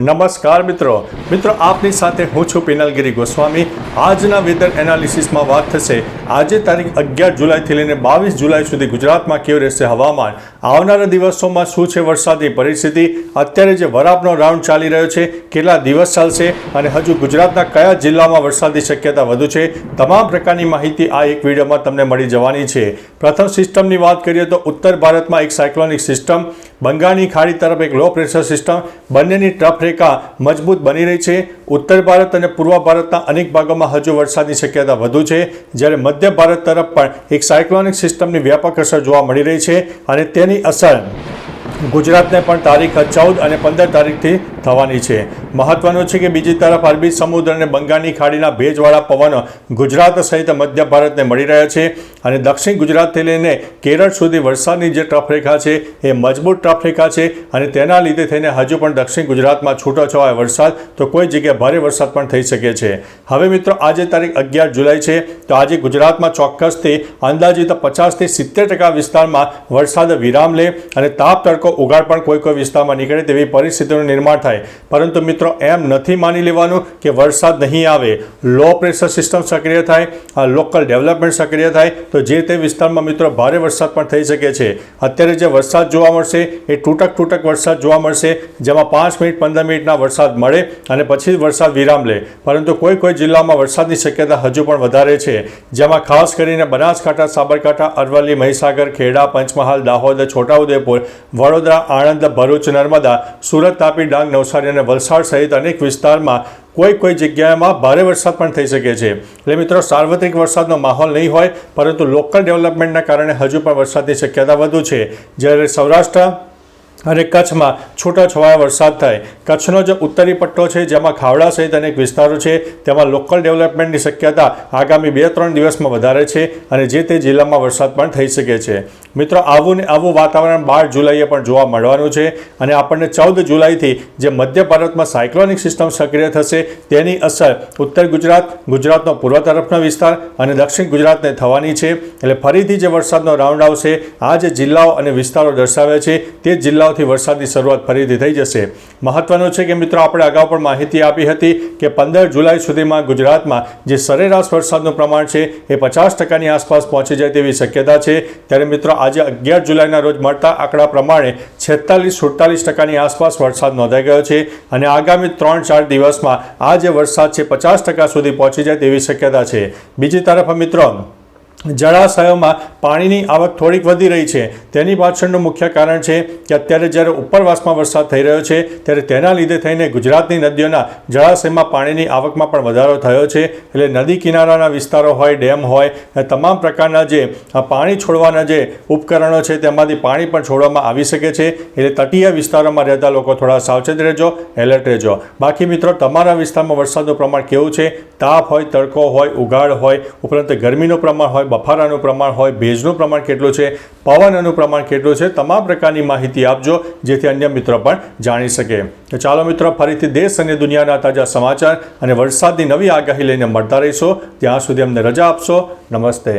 નમસ્કાર મિત્રો આપની સાથે હું છું પિનલગીરી ગોસ્વામી। આજના વેધર એનાલિસિસમાં વાત થશે આજે તારીખ 11 જુલાઈથી લઈને 22 જુલાઈ સુધી ગુજરાતમાં કેવું રહેશે હવામાન, આવનારા દિવસોમાં શું છે વરસાદની પરિસ્થિતિ, અત્યારે જે વરાપનો રાઉન્ડ ચાલી રહ્યો છે કેટલા દિવસ ચાલશે અને હજુ ગુજરાતના કયા જિલ્લામાં વરસાદની શક્યતા વધુ છે, તમામ પ્રકારની માહિતી આ એક વિડીયોમાં તમને મળી જવાની છે। પ્રથમ સિસ્ટમની વાત કરીએ તો ઉત્તર ભારતમાં એક સાયક્લોનિક સિસ્ટમ, બંગાળની ખાડી તરફ એક લો પ્રેશર સિસ્ટમ, બંનેની ટ્રફ મજબૂત બની રહી છે। ઉત્તર ભારત અને પૂર્વ ભારતના અનેક ભાગોમાં હજુ વરસાદની શક્યતા વધુ છે, જ્યારે મધ્ય ભારત તરફ પણ એક સાયક્લોનિક સિસ્ટમની વ્યાપક અસર જોવા મળી રહી છે અને તેની અસર ગુજરાતને પણ તારીખ 14 અને 15 તારીખથી થવાની છે। મહત્વનું છે કે બીજી તરફ અરબી સમુદ્ર અને બંગાળની ખાડીના ભેજવાળા પવનો ગુજરાત સહિત મધ્ય ભારતને મળી રહ્યા છે અને દક્ષિણ ગુજરાતથી લઈને કેરળ સુધી વરસાદની જે ટ્રફરેખા છે એ મજબૂત ટ્રફરેખા છે અને તેના લીધે થઈને હજુ પણ દક્ષિણ ગુજરાતમાં છૂટોછવાયો વરસાદ તો કોઈ જગ્યાએ ભારે વરસાદ પણ થઈ શકે છે। હવે મિત્રો આજે તારીખ 11 જુલાઈ છે તો આજે ગુજરાતમાં ચોક્કસથી અંદાજિત 50 થી 70% વિસ્તારમાં વરસાદ વિરામ લે અને તાપ તડકો ઉગાડ પણ કોઈ વિસ્તારમાં નીકળે તેવી પરિસ્થિતિનું નિર્માણ થાય, પરંતુ મિત્રો એમ નથી માની લેવાનું કે વરસાદ નહીં આવે। લો પ્રેશર સિસ્ટમ સક્રિય થાય, લોકલ ડેવલપમેન્ટ સક્રિય થાય તો જે તે વિસ્તારમાં મિત્રો ભારે વરસાદ પણ થઈ શકે છે। અત્યારે જે વરસાદ જોવા મળશે એ તૂટક વરસાદ જોવા મળશે, જેમાં 5 મિનિટ 15 મિનિટના વરસાદ મળે અને પછી વરસાદ વિરામ લે, પરંતુ કોઈ જિલ્લામાં વરસાદની શક્યતા હજુ પણ વધારે છે, જેમાં ખાસ કરીને બનાસકાંઠા, સાબરકાંઠા, અરવલ્લી, મહીસાગર, ખેડા, પંચમહાલ, દાહોદ, છોટાઉદેપુર, વડોદરા, આણંદ, ભરૂચ, નર્મદા, સુરત, તાપી, ડાંગ, નવસારી અને વલસાડ સહિત અનેક વિસ્તારમાં કોઈ જગ્યાએમાં ભારે વરસાદ પણ થઈ શકે છે। એટલે મિત્રો સાર્વત્રિક વરસાદનો માહોલ નહીં હોય, પરંતુ લોકલ ડેવલપમેન્ટના કારણે હજુ પણ વરસાદની શક્યતા વધુ છે, જ્યારે સૌરાષ્ટ્ર અને કચ્છમાં છૂટાછવાયા વરસાદ થાય। કચ્છનો જે ઉત્તરી પટ્ટો છે જેમાં ખાવડા સહિત અનેક વિસ્તારો છે તેમાં લોકલ ડેવલપમેન્ટની શક્યતા આગામી 2-3 દિવસમાં વધારે છે અને જે તે જિલ્લામાં વરસાદ પણ થઈ શકે છે। મિત્રો આવું વાતાવરણ 12 જુલાઈએ પણ જોવા મળવાનું છે અને આપણને 14 જુલાઈથી જે મધ્ય ભારતમાં સાયક્લોનિક સિસ્ટમ સક્રિય થશે તેની અસર ઉત્તર ગુજરાતનો પૂર્વ તરફનો વિસ્તાર અને દક્ષિણ ગુજરાતને થવાની છે। એટલે ફરીથી જે વરસાદનો રાઉન્ડ આવશે, આ જે જિલ્લાઓ અને વિસ્તારો દર્શાવ્યા છે તે જિલ્લાઓ થી વરસાદની શરૂઆત ફરીથી થઈ જશે। મહત્વનું છે કે મિત્રો આપણે અગાઉ પણ માહિતી આપી હતી કે 15 જુલાઈ સુધીમાં ગુજરાતમાં જે સરેરાશ વરસાદનું પ્રમાણ છે એ 50%ની આસપાસ પહોંચી જાય તેવી શક્યતા છે, ત્યારે મિત્રો આજે 11 જુલાઈના રોજ મળતા આંકડા પ્રમાણે 46-47%ની આસપાસ વરસાદ નોંધાઈ ગયો છે અને આગામી 3-4 દિવસમાં આ જે વરસાદ છે 50% સુધી પહોંચી જાય તેવી શક્યતા છે। બીજી તરફ મિત્રો જળાશયોમાં પાણીની આવક થોડીક વધી રહી છે, તેની પાછળનું મુખ્ય કારણ છે કે અત્યારે જ્યારે ઉપરવાસમાં વરસાદ થઈ રહ્યો છે ત્યારે તેના લીધે થઈને ગુજરાતની નદીઓના જળાશયમાં પાણીની આવકમાં પણ વધારો થયો છે। એટલે નદી કિનારાના વિસ્તારો હોય, ડેમ હોય, તમામ પ્રકારના જે પાણી છોડવાના જે ઉપકરણો છે તેમાંથી પાણી પણ છોડવામાં આવી શકે છે। એટલે તટીય વિસ્તારોમાં રહેતા લોકો થોડા સાવચેત રહેજો, એલર્ટ રહેજો। બાકી મિત્રો તમારા વિસ્તારમાં વરસાદનું પ્રમાણ કેવું છે, તાપ હોય, તડકો હોય, ઉઘાડ હોય, ઉપરાંત ગરમીનું પ્રમાણ હોય, બફારાનું પ્રમાણ હોય, ભેજનું પ્રમાણ કેટલું છે, પવનનું પ્રમાણ કેટલું છે, તમામ પ્રકારની માહિતી આપજો જેથી અન્ય મિત્રો પણ જાણી શકે। તો ચાલો મિત્રો ફરીથી દેશ અને દુનિયાના તાજા સમાચાર અને વરસાદની નવી આગાહી લઈને મળતા રહીશું, ત્યાં સુધી અમને રજા આપશો। નમસ્તે।